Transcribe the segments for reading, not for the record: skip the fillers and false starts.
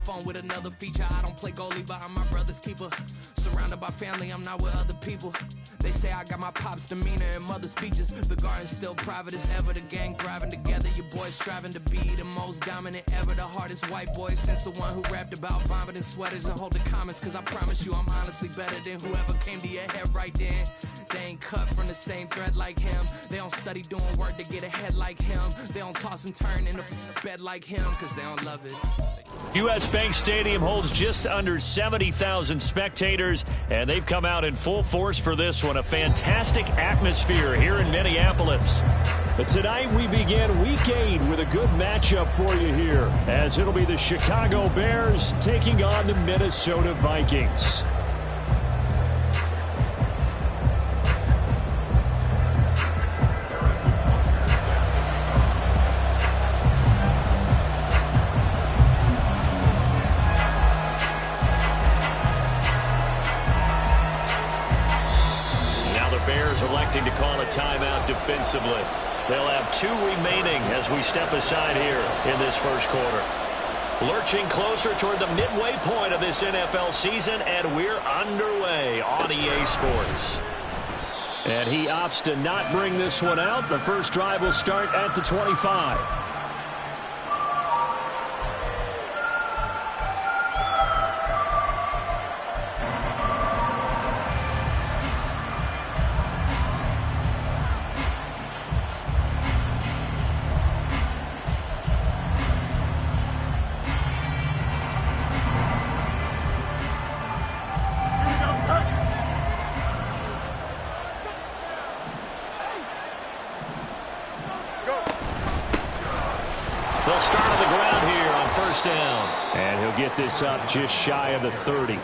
Phone with another feature. I don't play goalie, but I'm my brother's keeper. Surrounded by family, I'm not with other people. They say I got my pop's demeanor and mother's features. The garden's still private as ever. The gang thriving together. Your boys striving to be the most dominant ever. The hardest white boy since the one who rapped about vomiting sweaters and hold the comments. Cause I promise you I'm honestly better than whoever came to your head right then. They ain't cut from the same thread like him. They don't study doing work to get ahead like him. They don't toss and turn in the bed like him. Cause they don't love it. U.S. Bank Stadium holds just under 70,000 spectators, and they've come out in full force for this one. A fantastic atmosphere here in Minneapolis. But tonight we begin Week 8 with a good matchup for you here, as it'll be the Chicago Bears taking on the Minnesota Vikings. Electing to call a timeout defensively. They'll have 2 remaining as we step aside here in this first quarter. Lurching closer toward the midway point of this NFL season, and we're underway on EA Sports. And he opts to not bring this one out. The first drive will start at the 25. They'll start on the ground here on first down. And he'll get this up just shy of the 30.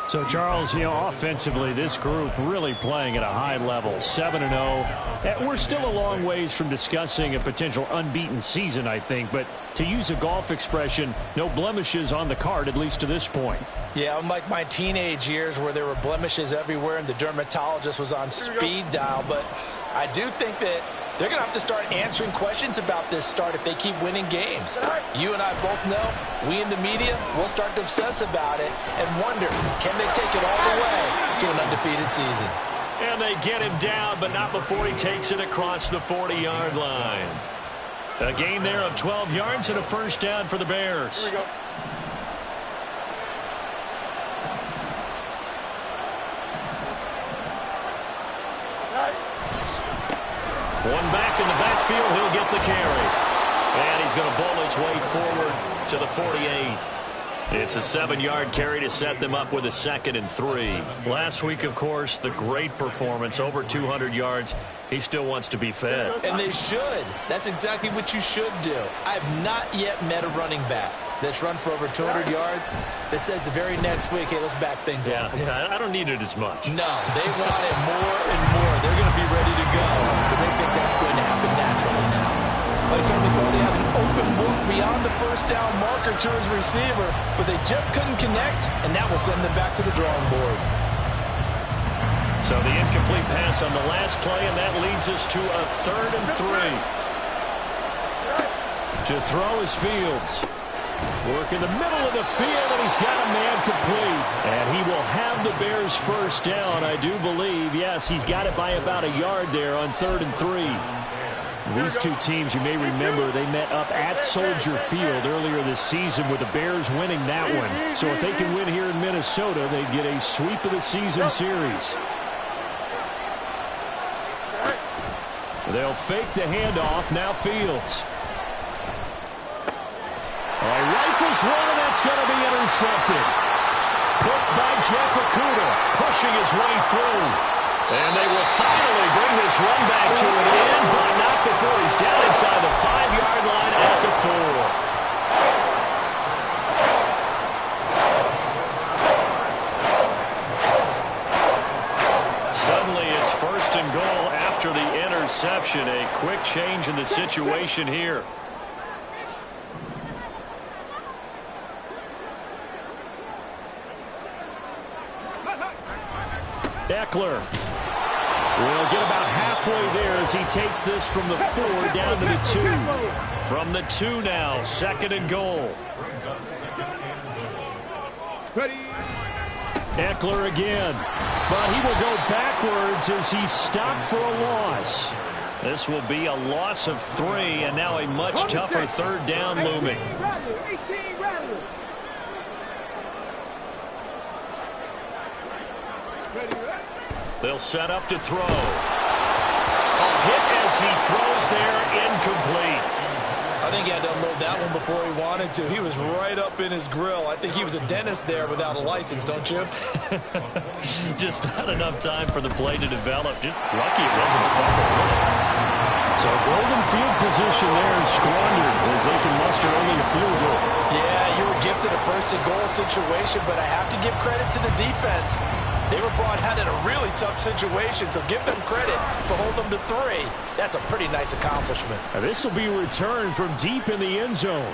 So, Charles, offensively, this group really playing at a high level, 7-0. We're still a long ways from discussing a potential unbeaten season, I think. But to use a golf expression, no blemishes on the card, at least to this point. Yeah, unlike my teenage years where there were blemishes everywhere and the dermatologist was on speed dial. But I do think that they're going to have to start answering questions about this start if they keep winning games. You and I both know, we in the media, will start to obsess about it and wonder, can they take it all the way to an undefeated season? And they get him down, but not before he takes it across the 40-yard line. A gain there of 12 yards and a first down for the Bears. Here we go. One back in the backfield, he'll get the carry. And he's going to bowl his way forward to the 48. It's a 7-yard carry to set them up with a 2nd and 3. Last week, of course, the great performance, over 200 yards. He still wants to be fed. And they should. That's exactly what you should do. I've not yet met a running back that's run for over 200 yards that says the very next week, hey, let's back things up. Yeah, I don't need it as much. No, they want it more and more. They're going to be ready to go because they think that's going to happen naturally now. They certainly thought he had an open look beyond the first down marker to his receiver, but they just couldn't connect, and that will send them back to the drawing board. So the incomplete pass on the last play, and that leads us to a 3rd and 3. To throw is Fields. Work in the middle of the field, and he's got a man complete. And he will have the Bears first down, I do believe. Yes, he's got it by about a yard there on 3rd and 3. These two teams, you may remember, they met up at Soldier Field earlier this season with the Bears winning that one. So if they can win here in Minnesota, they get a sweep of the season series. They'll fake the handoff. Now Fields. Rifles one, and that's going to be intercepted. Picked by Jeff Okudah, pushing his way through. And they will finally bring this run back to an end, but not before he's down inside the 5-yard line at the 4. Suddenly it's 1st and goal after the interception. A quick change in the situation here. Eckler will get about halfway there as he takes this from the 4 down to the 2. From the 2 now, 2nd and goal. Eckler again. But he will go backwards as he's stopped for a loss. This will be a loss of 3, and now a much tougher third down looming. They'll set up to throw. A hit as he throws there, incomplete. I think he had to unload that one before he wanted to. He was right up in his grill. I think he was a dentist there without a license, don't you? Just not enough time for the play to develop. Just lucky it wasn't a fumble. So golden field position there is squandered as they can muster only a field goal. Yeah, you were gifted a first-and-goal situation, but I have to give credit to the defense. They were brought out in a really tough situation, so give them credit for holding them to 3. That's a pretty nice accomplishment. This will be returned from deep in the end zone.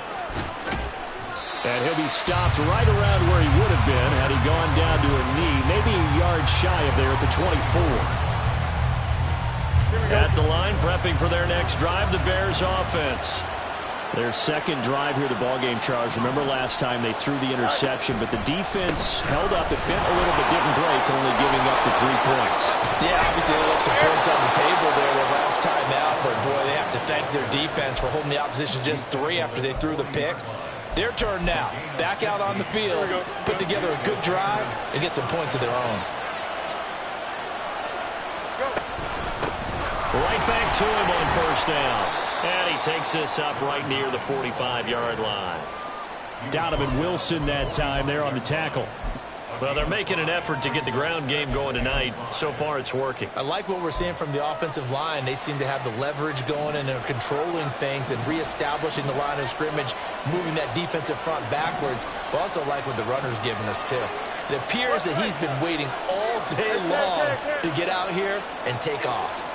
And he'll be stopped right around where he would have been had he gone down to a knee, maybe a yard shy of there at the 24. At the line, prepping for their next drive, the Bears offense. Their second drive here, the ballgame, Charles. Remember last time they threw the interception, but the defense held up. It bent a little bit, didn't break, only giving up the 3 points. Yeah, obviously they left some points on the table there the last time out, but boy, they have to thank their defense for holding the opposition just 3 after they threw the pick. Their turn now. Back out on the field, put together a good drive, and get some points of their own. Right back to him on first down. And he takes this up right near the 45-yard line. Donovan Wilson that time there on the tackle. Well, they're making an effort to get the ground game going tonight. So far, it's working. I like what we're seeing from the offensive line. They seem to have the leverage going, and they're controlling things and reestablishing the line of scrimmage, moving that defensive front backwards. But also like what the runner's giving us, too. It appears that he's been waiting all day long to get out here and take off.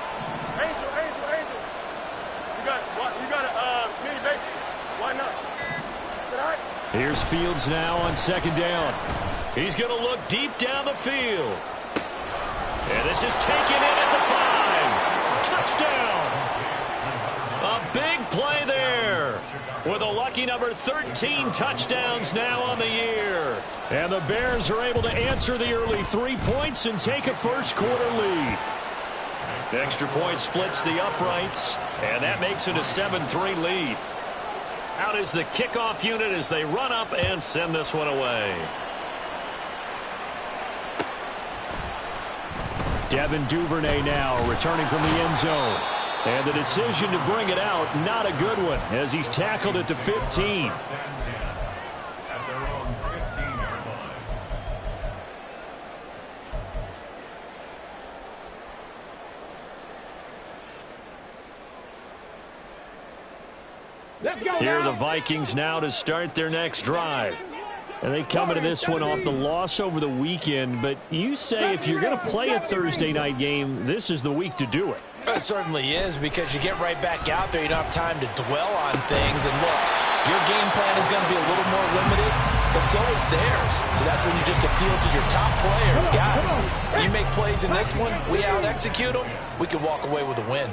Here's Fields now on second down. He's going to look deep down the field. And this is taken in at the 5. Touchdown. A big play there. With a lucky number 13 touchdowns now on the year. And the Bears are able to answer the early 3 points and take a first-quarter lead. The extra point splits the uprights, and that makes it a 7-3 lead. Out is the kickoff unit as they run up and send this one away. Devin Duvernay now returning from the end zone. And the decision to bring it out, not a good one, as he's tackled at the 15. Here are the Vikings now to start their next drive. And they come into this one off the loss over the weekend, but you say if you're going to play a Thursday night game, this is the week to do it. It certainly is, because you get right back out there. You don't have time to dwell on things. And look, your game plan is going to be a little more limited, but so is theirs. So that's when you just appeal to your top players. Guys, you make plays in this one, we out-execute them, we can walk away with a win.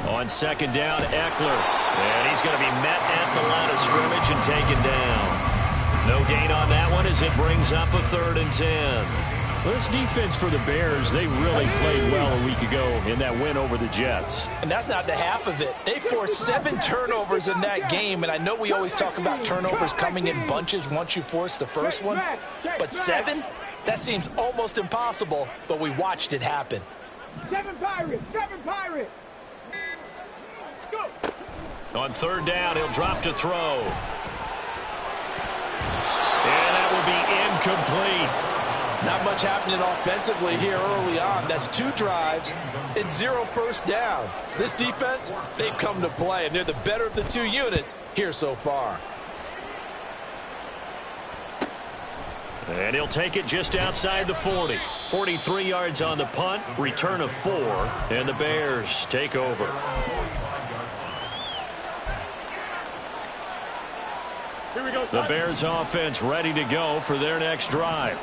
On second down, Eckler. And he's going to be met at the line of scrimmage and taken down. No gain on that one as it brings up a 3rd and 10. Well, this defense for the Bears, they really played well a week ago in that win over the Jets. And that's not the half of it. They forced 7 turnovers in that game, and I know we always talk about turnovers coming in bunches once you force the first one, but 7? That seems almost impossible, but we watched it happen. 7 Pirates! 7 Pirates! On third down, he'll drop to throw. And that will be incomplete. Not much happening offensively here early on. That's 2 drives and 0 first downs. This defense, they've come to play, and they're the better of the 2 units here so far. And he'll take it just outside the 40. 43 yards on the punt, return of 4, and the Bears take over. The Bears offense ready to go for their next drive.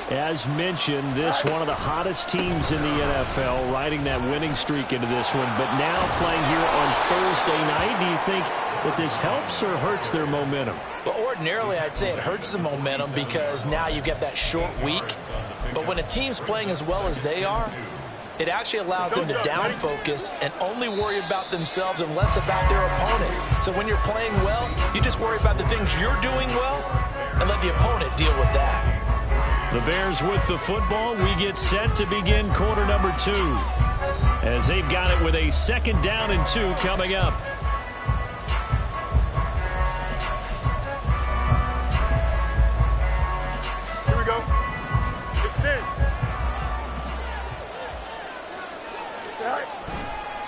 As mentioned, this one of the hottest teams in the NFL, riding that winning streak into this one. But now playing here on Thursday night, do you think that this helps or hurts their momentum? Well, ordinarily, I'd say it hurts the momentum because now you get that short week. But when a team's playing as well as they are, it actually allows them to down focus and only worry about themselves and less about their opponent. So when you're playing well, you just worry about the things you're doing well and let the opponent deal with that. The Bears with the football. We get set to begin quarter number 2 as they've got it with a 2nd down and 2 coming up. Here we go. Extend.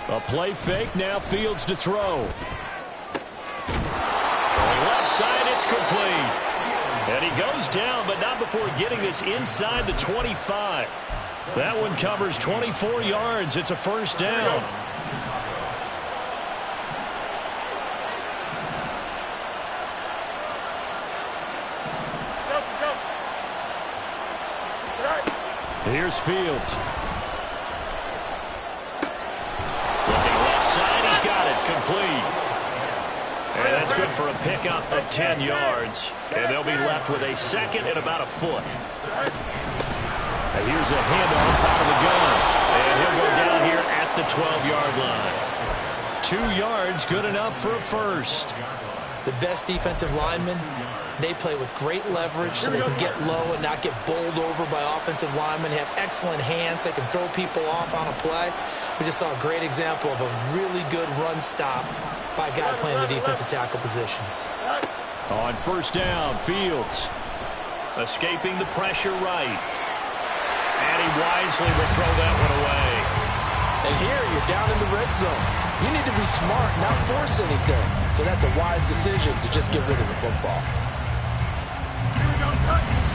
A play fake, now Fields to throw. Throwing left side, it's complete. And he goes down, but not before getting this inside the 25. That one covers 24 yards. It's a 1st down. Here's Fields. Looking left side, he's got it. Complete. And that's good for a pickup of 10 yards. And they'll be left with a 2nd and about a foot. And here's a handoff out of the gun. And he'll go down here at the 12-yard line. 2 yards, good enough for a 1st. The best defensive linemen, they play with great leverage so they can get low and not get bowled over by offensive linemen. They have excellent hands. They can throw people off on a play. We just saw a great example of a really good run stop by a guy playing the defensive tackle position. On 1st down, Fields escaping the pressure right. And he wisely will throw that one away. And here you're down in the red zone. You need to be smart, not force anything. So that's a wise decision to just get rid of the football.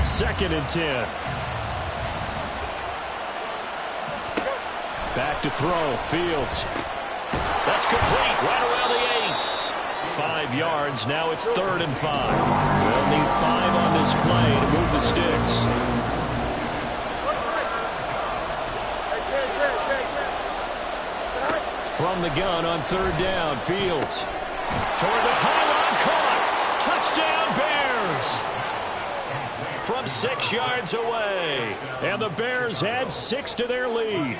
2nd and 10. Back to throw, Fields. That's complete, right around the 8. 5 yards, now it's 3rd and 5. They'll need 5 on this play to move the sticks. From the gun on 3rd down, Fields. Toward the pylon, caught. Touchdown, Bears. From 6 yards away. And the Bears add 6 to their lead.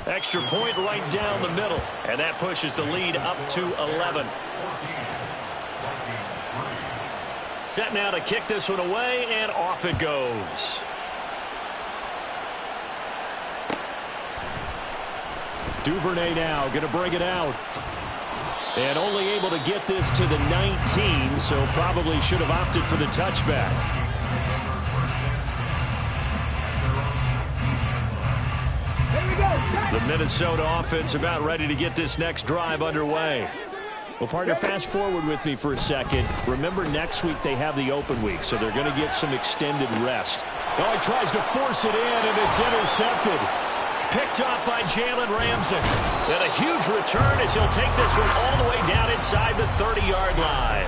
Extra point right down the middle. And that pushes the lead up to 11. Set now to kick this one away, and off it goes. Duvernay now going to bring it out. And only able to get this to the 19, so probably should have opted for the touchback. The Minnesota offense about ready to get this next drive underway. Well, partner, fast forward with me for a second. Remember, next week they have the open week, so they're going to get some extended rest. Oh, he tries to force it in, and it's intercepted. Picked off by Jalen Ramsey. And a huge return as he'll take this one all the way down inside the 30-yard line.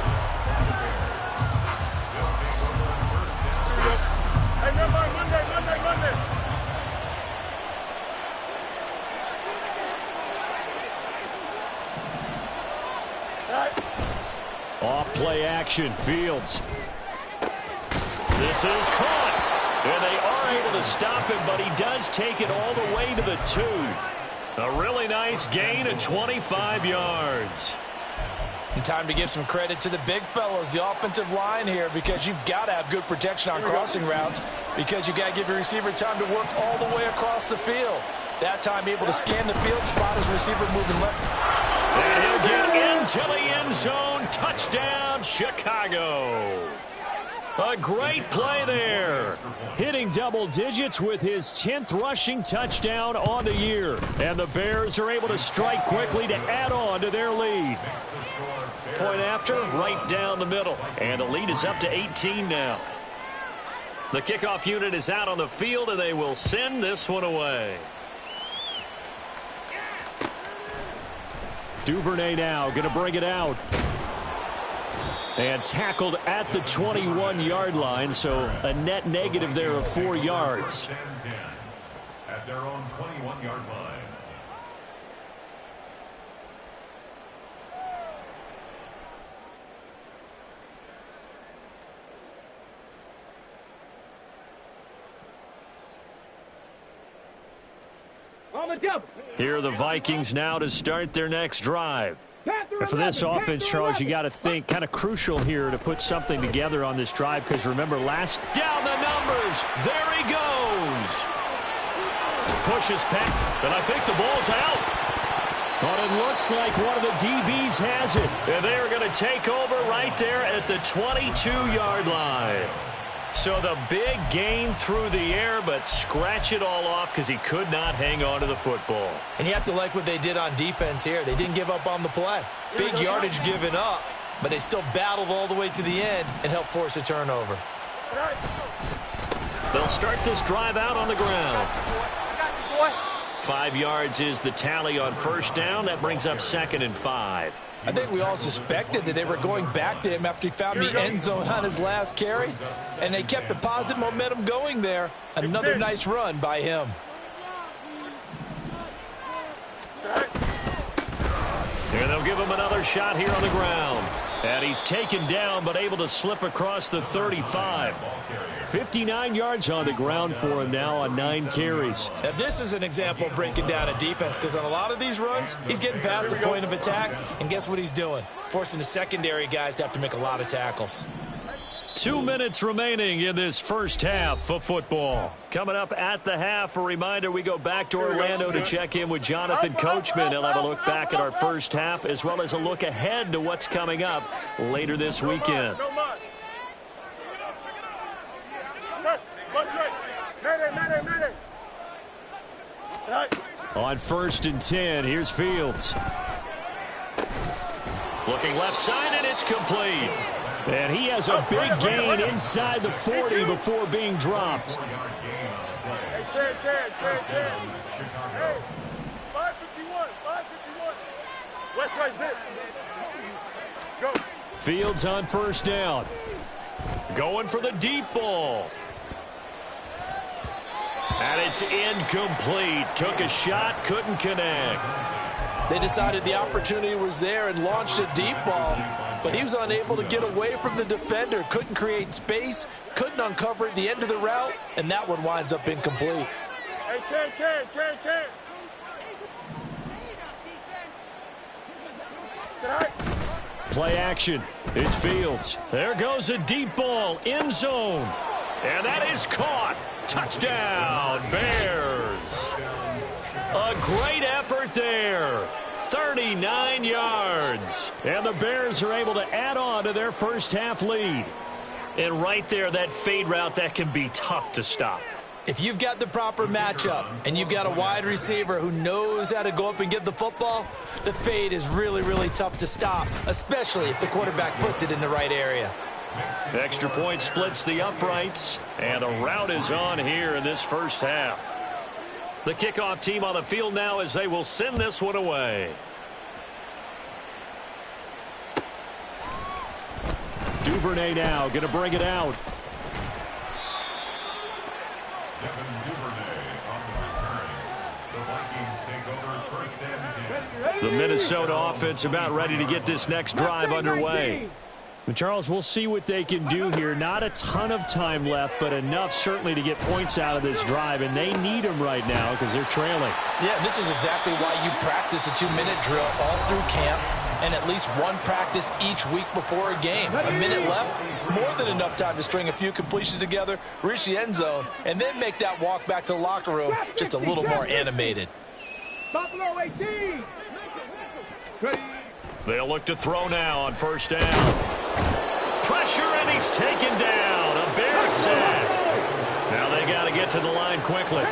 Monday. Off play action, Fields. This is caught. And they are able to stop him, but he does take it all the way to the 2. A really nice gain of 25 yards. And time to give some credit to the big fellows, the offensive line here, because you've got to have good protection on crossing routes, because you've got to give your receiver time to work all the way across the field. That time able to scan the field, spot his receiver moving left. And he'll get into the end zone. Touchdown, Chicago. A great play there. Hitting double digits with his 10th rushing touchdown on the year. And the Bears are able to strike quickly to add on to their lead. Point after, right down the middle. And the lead is up to 18 now. The kickoff unit is out on the field, and they will send this one away. Duvernay now going to bring it out. And tackled at the 21-yard line, so a net negative there of 4 yards. At their own 21-yard line. Here are the Vikings now to start their next drive. And for this offense, Charles, you got to think kind of crucial here to put something together on this drive, because remember last down the numbers. There he goes. Pushes back, and I think the ball's out. But it looks like one of the DBs has it. And they're going to take over right there at the 22-yard line. So the big gain through the air, but scratch it all off because he could not hang on to the football. And you have to like what they did on defense here. They didn't give up on the play. Big yardage given up, but they still battled all the way to the end and helped force a turnover. They'll start this drive out on the ground. 5 yards is the tally on first down. That brings up 2nd and 5. I think we all suspected that they were going back to him after he found the end zone on his last carry, and they kept the positive momentum going there. Another nice run by him. And they'll give him another shot here on the ground. And he's taken down, but able to slip across the 35. 59 yards on the ground for him now on 9 carries. Now this is an example of breaking down a defense, because on a lot of these runs, he's getting past the point of attack, and guess what he's doing? Forcing the secondary guys to have to make a lot of tackles. 2 minutes remaining in this first half of football. Coming up at the half, a reminder, we go back to Orlando to check in with Jonathan Coachman. He'll have a look back at our first half, as well as a look ahead to what's coming up later this weekend. On 1st and 10, here's Fields. Looking left side, and it's complete. And he has a big gain inside the 40 before being dropped. Hey, 551, 551. West right zip. Go. Fields on first down. Going for the deep ball. And it's incomplete. Took a shot, couldn't connect. They decided the opportunity was there and launched a deep ball, but he was unable to get away from the defender. Couldn't create space, couldn't uncover at the end of the route, and that one winds up incomplete. Hey, Ken. Play action. It's Fields. There goes a deep ball. End zone. And that is caught. Touchdown, Bears. A great effort there. 39 yards. And the Bears are able to add on to their first half lead. And right there, that fade route, that can be tough to stop. If you've got the proper matchup and you've got a wide receiver who knows how to go up and get the football, the fade is really, really tough to stop, especially if the quarterback puts it in the right area. Extra point splits the uprights, and the route is on here in this first half. The kickoff team on the field now as they will send this one away. Duvernay now going to bring it out. The Minnesota offense about ready to get this next drive underway. But Charles, we'll see what they can do here. Not a ton of time left, but enough certainly to get points out of this drive, and they need them right now because they're trailing. Yeah, this is exactly why you practice a 2-minute drill all through camp and at least one practice each week before a game. A minute left, more than enough time to string a few completions together, reach the end zone, and then make that walk back to the locker room just a little more animated. Buffalo 18. They'll look to throw now on first down. Pressure, and he's taken down. A Bears sack. Now they got to get to the line quickly.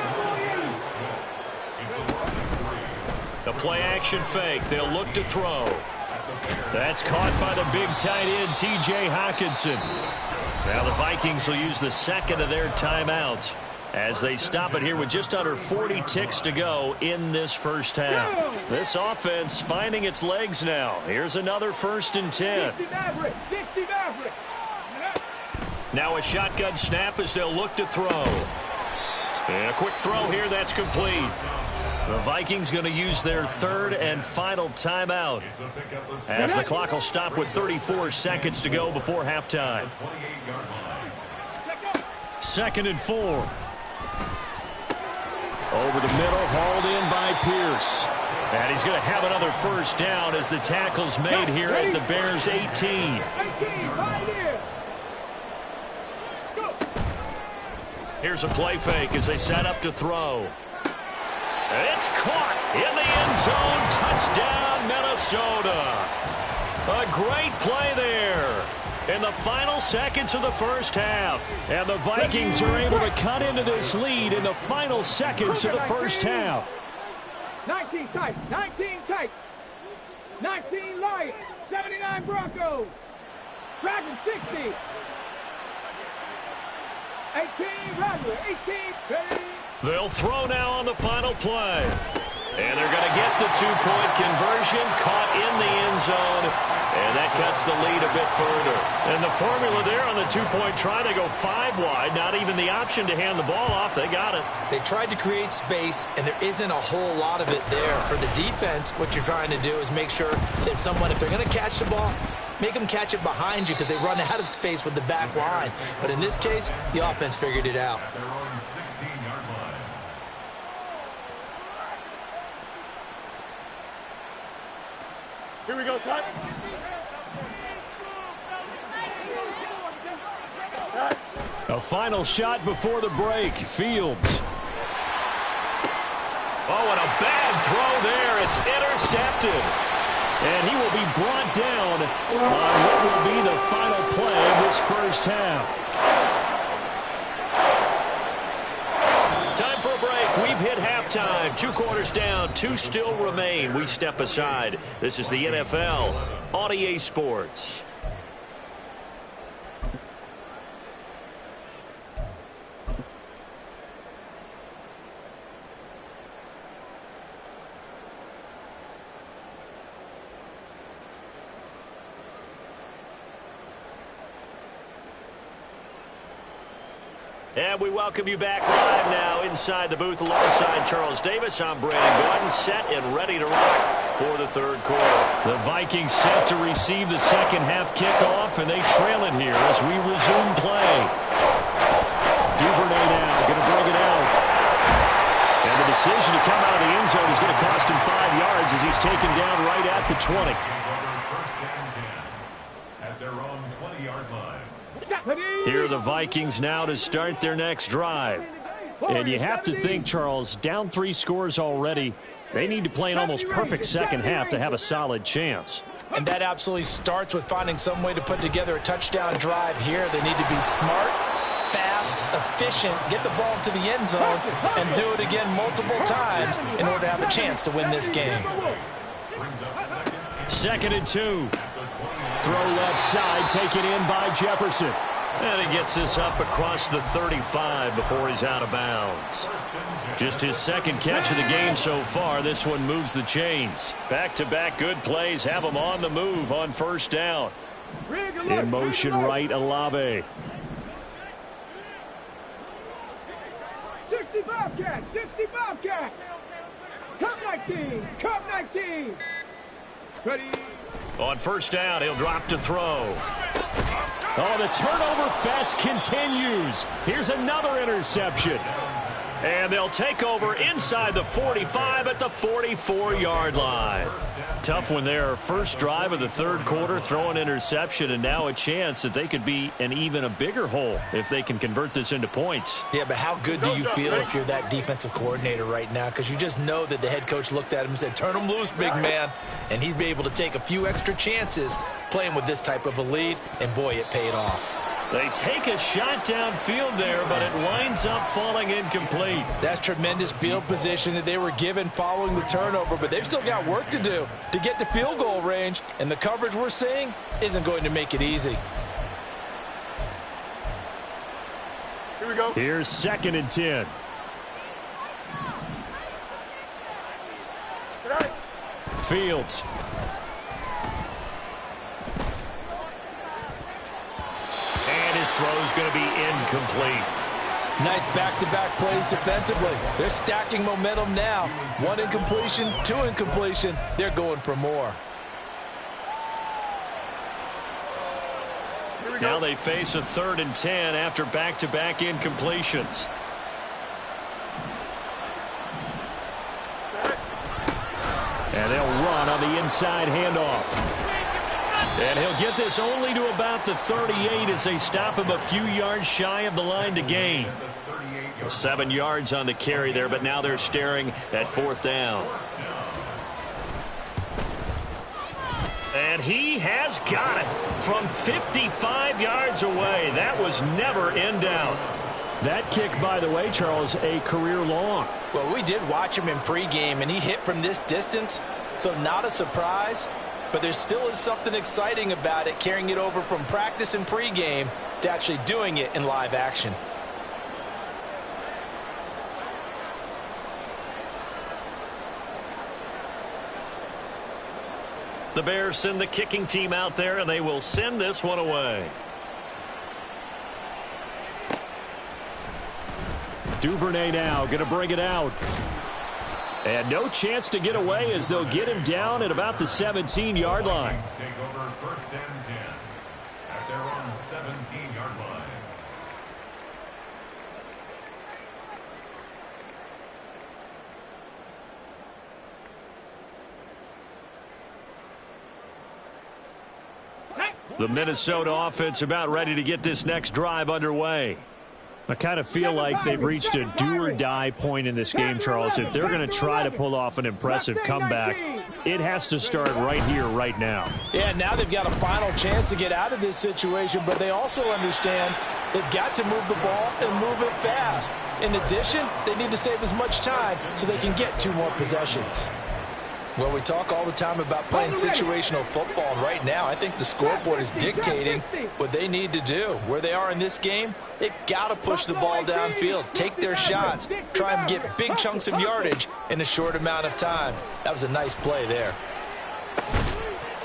The play-action fake. They'll look to throw. That's caught by the big tight end, T.J. Hockenson. Now the Vikings will use the second of their timeouts. as they stop it here with just under 40 ticks to go in this first half. This offense finding its legs now. Here's another 1st and 10. Now a shotgun snap as they'll look to throw. And a quick throw here, that's complete. The Vikings going to use their 3rd and final timeout as the clock will stop with 34 seconds to go before halftime. 2nd and 4. Over the middle, hauled in by Pierce. And he's going to have another 1st down as the tackle's made here at the Bears' 18. Here's a play fake as they set up to throw. It's caught in the end zone. Touchdown, Minnesota. A great play there in the final seconds of the first half. And the Vikings are able to cut into this lead in the final seconds of the first half. 19 tight, 19 tight. 19 Lions, 79 Broncos. Dragons 60. 18 Rattler, 18. They'll throw now on the final play. And they're going to get the 2-point conversion, caught in the end zone, and that cuts the lead a bit further. And the formula there on the 2-point try, they go 5 wide, not even the option to hand the ball off. They got it. They tried to create space, and there isn't a whole lot of it there. For the defense, what you're trying to do is make sure that if they're going to catch the ball, make them catch it behind you because they run out of space with the back line. But in this case, the offense figured it out. At their own 16-yard line. Here we go, son. A final shot before the break. Fields. Oh, and a bad throw there. It's intercepted. And he will be brought down on what will be the final play of this first half. Time for a break. We've hit halftime. 2 quarters down. 2 still remain. We step aside. This is the NFL on EA Sports. And we welcome you back live now inside the booth alongside Charles Davis. I'm Brandon Gordon, set and ready to rock for the 3rd quarter. The Vikings set to receive the second half kickoff, and they trail it here as we resume play. Duvernay now going to bring it out. And the decision to come out of the end zone is going to cost him 5 yards as he's taken down right at the 20. 1st and 10 at their own 20-yard line. Here are the Vikings now to start their next drive. And you have to think, Charles, down 3 scores already. They need to play an almost perfect second half to have a solid chance. And that absolutely starts with finding some way to put together a touchdown drive here. They need to be smart, fast, efficient, get the ball to the end zone, and do it again multiple times in order to have a chance to win this game. 2nd and 2. Throw left side, taken in by Jefferson. And he gets this up across the 35 before he's out of bounds. Just his 2nd catch of the game so far. This one moves the chains. Back-to-back good plays have him on the move on 1st down. In motion right, Olave. 65 cat, 65 cat. Cup 19, Cup 19. Ready. On 1st down, he'll drop to throw. Oh, the turnover fest continues. Here's another interception. And they'll take over inside the 45 at the 44-yard line. Tough one there. 1st drive of the 3rd quarter, throw an interception, and now a chance that they could be in even a bigger hole if they can convert this into points. Yeah, but how good do you feel if you're that defensive coordinator right now? Because you just know that the head coach looked at him and said, turn him loose, big man. And he'd be able to take a few extra chances playing with this type of a lead, and boy, it paid off. They take a shot downfield there, but it winds up falling incomplete. That's tremendous field position that they were given following the turnover, but they've still got work to do to get to field goal range, and the coverage we're seeing isn't going to make it easy. we go. Here's 2nd and 10. Fields. And his throw's going to be incomplete. Nice back-to-back plays defensively. They're stacking momentum now. 1 incompletion, 2 incompletion. They're going for more. Now they face a 3rd and 10 after back-to-back incompletions. And they'll run on the inside handoff. And he'll get this only to about the 38 as they stop him a few yards shy of the line to gain. 7 yards on the carry there, but now they're staring at 4th down. And he has got it from 55 yards away. That was never in doubt. That kick, by the way, Charles, a career long. Well, we did watch him in pregame, and he hit from this distance, so not a surprise. But there still is something exciting about it, carrying it over from practice and pregame to actually doing it in live action. The Bears send the kicking team out there, and they will send this one away. Duvernay now going to bring it out. And no chance to get away as they'll get him down at about the 17-yard line. Take over 1st and 10 at their own 17-yard line. The Minnesota offense about ready to get this next drive underway. I kind of feel like they've reached a do-or-die point in this game, Charles. If they're going to try to pull off an impressive comeback, it has to start right here, right now. Yeah, now they've got a final chance to get out of this situation, but they also understand they've got to move the ball and move it fast. In addition, they need to save as much time so they can get 2 more possessions. Well, we talk all the time about playing situational football, and right now I think the scoreboard is dictating what they need to do. Where they are in this game, they've got to push the ball downfield, take their shots, try and get big chunks of yardage in a short amount of time. That was a nice play there.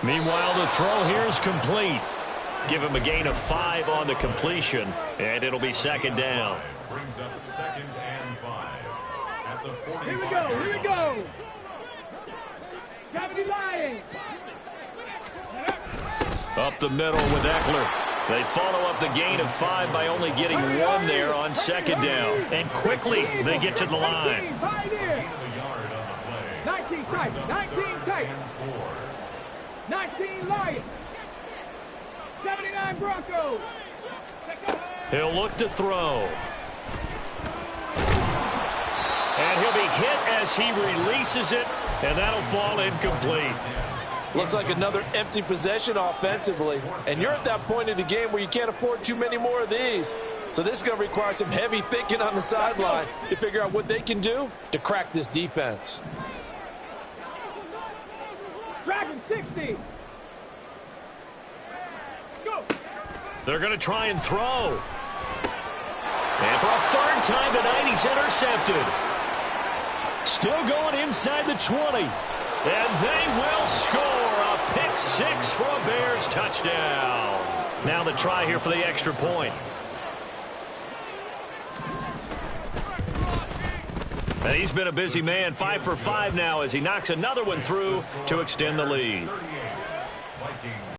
Meanwhile, the throw here is complete. Give him a gain of 5 on the completion, and it'll be 2nd down. Brings up 2nd and 5 at the 45. Here we go, here we go. Up the middle with Eckler. They follow up the gain of 5 by only getting 1 there on 2nd down. And quickly they get to the line. 19 tight, 19 tight. 19 Lions. 79 Broncos. He'll look to throw. And he'll be hit as he releases it, and that'll fall incomplete. Looks like another empty possession offensively, and you're at that point in the game where you can't afford too many more of these. So this is going to require some heavy thinking on the sideline to figure out what they can do to crack this defense. Dragon 60. Go. They're going to try and throw. And for a 3rd time tonight, he's intercepted. Still going inside the 20. And they will score a pick 6 for a Bears touchdown. Now the try here for the extra point. And he's been a busy man, 5 for 5 now as he knocks another one through to extend the lead.